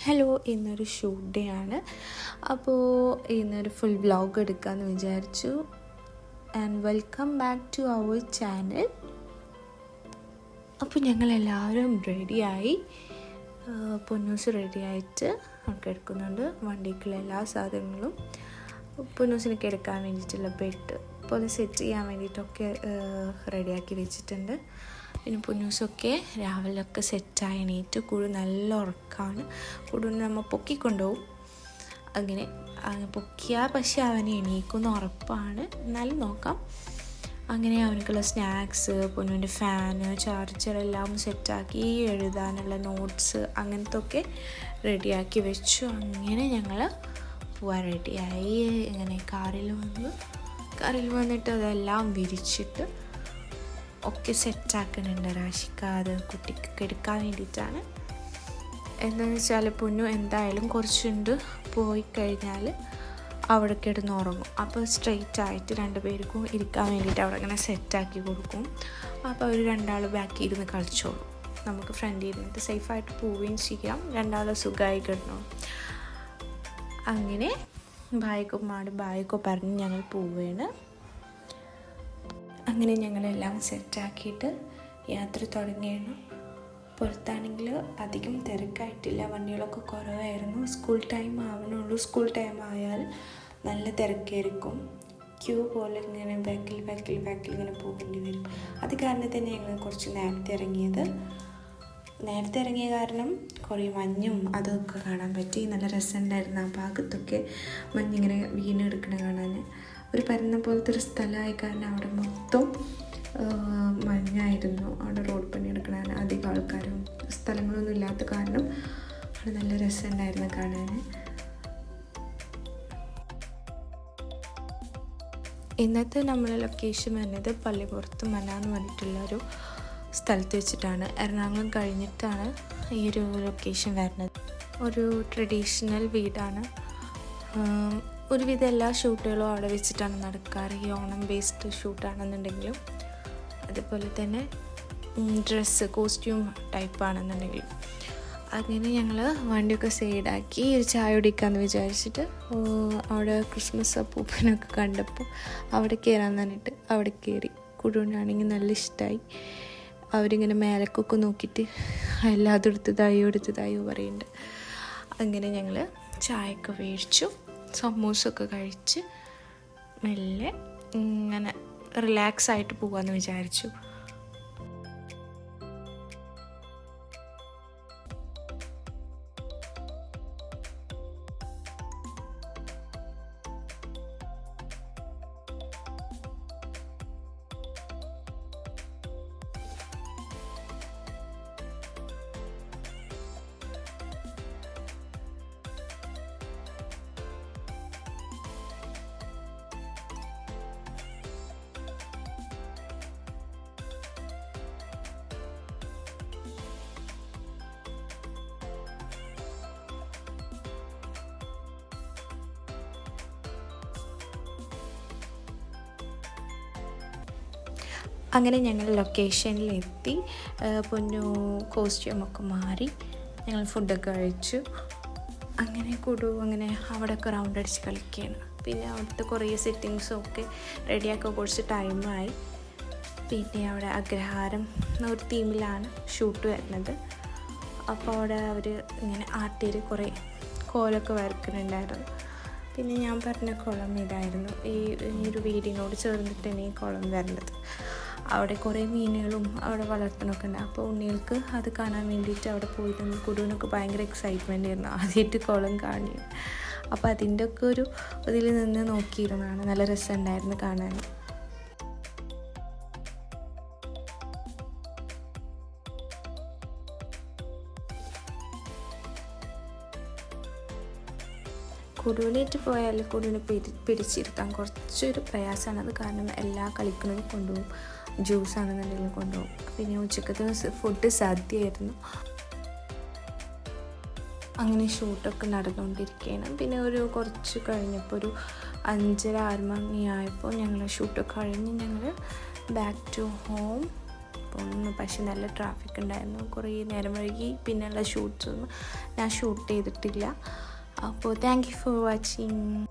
Hello, ഇന്നൊരു shoot day ആണ്. അപ്പോൾ ഇന്നൊരു ഫുൾ വ്ലോഗ് എടുക്കാമെന്ന് വിചാരിച്ചു. And welcome back to our channel. അപ്പോൾ ഞങ്ങളെല്ലാവരും റെഡിയായി, പൊന്നൂസ് റെഡിയായിട്ട് ഒക്കെ എടുക്കുന്നുണ്ട്. വണ്ടിക്കുള്ള എല്ലാ സാധനങ്ങളും പൊന്നൂസിന് കിടക്കാൻ വേണ്ടിയിട്ടുള്ള ബെഡ് പോലെ സെറ്റ് ചെയ്യാൻ വേണ്ടിയിട്ടൊക്കെ റെഡിയാക്കി വെച്ചിട്ടുണ്ട്. പിന്നെ പൊന്നൂസൊക്കെ രാവിലെയൊക്കെ സെറ്റായി എണീറ്റ്. കൂടു നല്ല ഉറക്കമാണ്. കൂടുവിന് നമ്മൾ പൊക്കിക്കൊണ്ടുപോകും. അങ്ങനെ പൊക്കിയാൽ പക്ഷേ അവന് എണീക്കുന്ന ഉറപ്പാണ്. എന്നാലും നോക്കാം. അങ്ങനെ അവനക്കുള്ള സ്നാക്സ്, പൊന്നുവിൻ്റെ ഫാന്, ചാർജർ എല്ലാം സെറ്റാക്കി, എഴുതാനുള്ള നോട്ട്സ് അങ്ങനത്തെ ഒക്കെ റെഡിയാക്കി വെച്ചു. അങ്ങനെ ഞങ്ങൾ പോവാൻ റെഡിയായി. ഇങ്ങനെ കാറിൽ വന്നിട്ട് അതെല്ലാം വിരിച്ചിട്ട് ഒക്കെ സെറ്റാക്കുന്നുണ്ട്. റാഷിക്ക അത് കുട്ടിക്ക് കെടുക്കാൻ വേണ്ടിയിട്ടാണ്. എന്താണെന്ന് വെച്ചാൽ പൊന്നു എന്തായാലും കുറച്ചുണ്ട് പോയി കഴിഞ്ഞാൽ അവിടെ കിടന്ന് ഉറങ്ങും. അപ്പോൾ സ്ട്രെയിറ്റ് ആയിട്ട് രണ്ടുപേർക്കും ഇരിക്കാൻ വേണ്ടിയിട്ട് അവിടെ ഇങ്ങനെ സെറ്റാക്കി കൊടുക്കും. അപ്പോൾ അവർ രണ്ടാൾ ബാക്കിൽ ഇരുന്ന് കളിച്ചോളും. നമുക്ക് ഫ്രണ്ടിൽ ഇരുന്നിട്ട് സേഫായിട്ട് പോവുകയും ചെയ്യാം. രണ്ടാൾ സുഖമായി കിടന്നു. അങ്ങനെ ബായൊക്കെ പറഞ്ഞ് ഞങ്ങൾ പോവുകയാണ്. അങ്ങനെ ഞങ്ങളെല്ലാം സെറ്റാക്കിയിട്ട് യാത്ര തുടങ്ങിയിരുന്നു. പുറത്താണെങ്കിൽ അധികം തിരക്കായിട്ടില്ല, വണ്ടികളൊക്കെ കുറവായിരുന്നു. സ്കൂൾ ടൈം ആവണുള്ളൂ. സ്കൂൾ ടൈം ആയാൽ നല്ല തിരക്കായിരിക്കും. ക്യൂ പോലെ ഇങ്ങനെ ബാക്കിൽ ഇങ്ങനെ പോകേണ്ടി വരും. അത് കാരണം തന്നെ ഞങ്ങൾ കുറച്ച് നേരത്തെ ഇറങ്ങിയ കാരണം കുറേ മഞ്ഞും അതൊക്കെ കാണാൻ പറ്റി. നല്ല രസമുണ്ടായിരുന്നു. ആ ഭാഗത്തൊക്കെ മഞ്ഞിങ്ങനെ വീണെടുക്കണ കാണാൻ. ഒരു പരന്ന പോലത്തെ ഒരു സ്ഥലമായ കാരണം അവിടെ മൊത്തം മഞ്ഞായിരുന്നു. അവിടെ റോഡ് പണി എടുക്കണ അധികം ആൾക്കാരും സ്ഥലങ്ങളൊന്നും ഇല്ലാത്ത കാരണം അവിടെ നല്ല രസമുണ്ടായിരുന്നു കാണാൻ. ഇന്നത്തെ നമ്മളെ ലൊക്കേഷൻ വരുന്നത് പള്ളിപ്പുറത്ത് മന എന്ന് പറഞ്ഞിട്ടുള്ളൊരു സ്ഥലത്ത് വെച്ചിട്ടാണ്. എറണാകുളം കഴിഞ്ഞിട്ടാണ് ഈ ഒരു ലൊക്കേഷൻ വരുന്നത്. ഒരു ട്രഡീഷണൽ വീടാണ്. ഒരുവിധം എല്ലാ ഷൂട്ടുകളും അവിടെ വെച്ചിട്ടാണ് നടക്കാറ്. ഈ ഓണം ബേസ്ഡ് ഷൂട്ടാണെന്നുണ്ടെങ്കിലും അതുപോലെ തന്നെ കോസ്റ്റ്യൂം ടൈപ്പാണെന്നുണ്ടെങ്കിലും. അങ്ങനെ ഞങ്ങൾ വണ്ടിയൊക്കെ സൈഡാക്കി ഒരു ചായ കുടിക്കാമെന്ന് വിചാരിച്ചിട്ട് അവിടെ ക്രിസ്മസ് അപ്പൂപ്പനൊക്കെ കണ്ടപ്പോൾ അവിടെ കയറാൻ പറഞ്ഞിട്ട് അവിടെ കയറി. കുടുവിനാണെങ്കിൽ നല്ല ഇഷ്ടമായി. അവരിങ്ങനെ മേലക്കൊക്കെ നോക്കിയിട്ട് എല്ലാതും എടുത്തതായോ പറയുന്നുണ്ട്. അങ്ങനെ ഞങ്ങൾ ചായയൊക്കെ മേടിച്ചു, സമൂസൊക്കെ കഴിച്ച് മെല്ലെ ഇങ്ങനെ റിലാക്സ് ആയിട്ട് പോകാമെന്ന് വിചാരിച്ചു. അങ്ങനെ ഞങ്ങൾ ലൊക്കേഷനിലെത്തി. പൊന്നു കോസ്റ്റ്യൂമൊക്കെ മാറി ഞങ്ങൾ ഫുഡൊക്കെ കഴിച്ചു. അങ്ങനെ അങ്ങനെ അവിടെയൊക്കെ റൗണ്ട് അടിച്ച് കളിക്കുകയാണ്. പിന്നെ അവിടുത്തെ കുറേ സെറ്റിങ്സും ഒക്കെ റെഡിയാക്കാൻ കുറച്ച് ടൈമായി. പിന്നെ അവിടെ അഗ്രഹാരം എന്നൊരു തീമിലാണ് ഷൂട്ട് വരുന്നത്. അപ്പോൾ അവിടെ അവർ ഇങ്ങനെ ആർട്ടിൽ കുറേ കോലമൊക്കെ വരക്കുന്നുണ്ടായിരുന്നു. പിന്നെ ഞാൻ പറഞ്ഞ കുളം ഇതായിരുന്നു. ഈ ഒരു വീടിനോട് ചേർന്നിട്ട് തന്നെ ഈ കുളം വരുന്നത്. അവിടെ കുറേ മീനുകളും അവിടെ വളർത്തണമൊക്കെ ഉണ്ട്. അപ്പോൾ ഉണ്ണികൾക്ക് അത് കാണാൻ വേണ്ടിയിട്ട് അവിടെ പോയിരുന്നു. കുടുവിനൊക്കെ ഭയങ്കര എക്സൈറ്റ്മെൻ്റ് ആയിരുന്നു ആദ്യമായിട്ട് കുളം കാണി. അപ്പോൾ അതിൻ്റെ ഒക്കെ ഒരു ഇതിൽ നിന്ന് നോക്കിയിരുന്നതാണ്. നല്ല രസമുണ്ടായിരുന്നു കാണാൻ. കുടുവിനായിട്ട് പോയാൽ കുടുവിനെ പിടിച്ചിരുത്താൻ കുറച്ചൊരു പ്രയാസമാണ്. അത് കാരണം എല്ലാ കളിക്കുന്നതും കൊണ്ടുപോകും, ജ്യൂസാണെന്നുണ്ടെങ്കിലും കൊണ്ടുപോകും. പിന്നെ ഉച്ചക്കത്തെ ഫുഡ് സദ്യയായിരുന്നു. അങ്ങനെ ഷൂട്ടൊക്കെ നടന്നുകൊണ്ടിരിക്കുകയാണ്. പിന്നെ കുറച്ച് കഴിഞ്ഞപ്പോൾ ഒരു 5:30-6 മണിയായപ്പോൾ ഞങ്ങൾ ഷൂട്ടൊക്കെ കഴിഞ്ഞ് ഞങ്ങൾ ബാക്ക് ടു ഹോം തോന്നുന്നു. പക്ഷെ നല്ല ട്രാഫിക് ഉണ്ടായിരുന്നു, കുറേ നേരം വൈകി. പിന്നെയുള്ള ഷൂട്ട്സൊന്നും ഞാൻ ഷൂട്ട് ചെയ്തിട്ടില്ല. അപ്പോൾ താങ്ക് യു ഫോർ വാച്ചിങ്.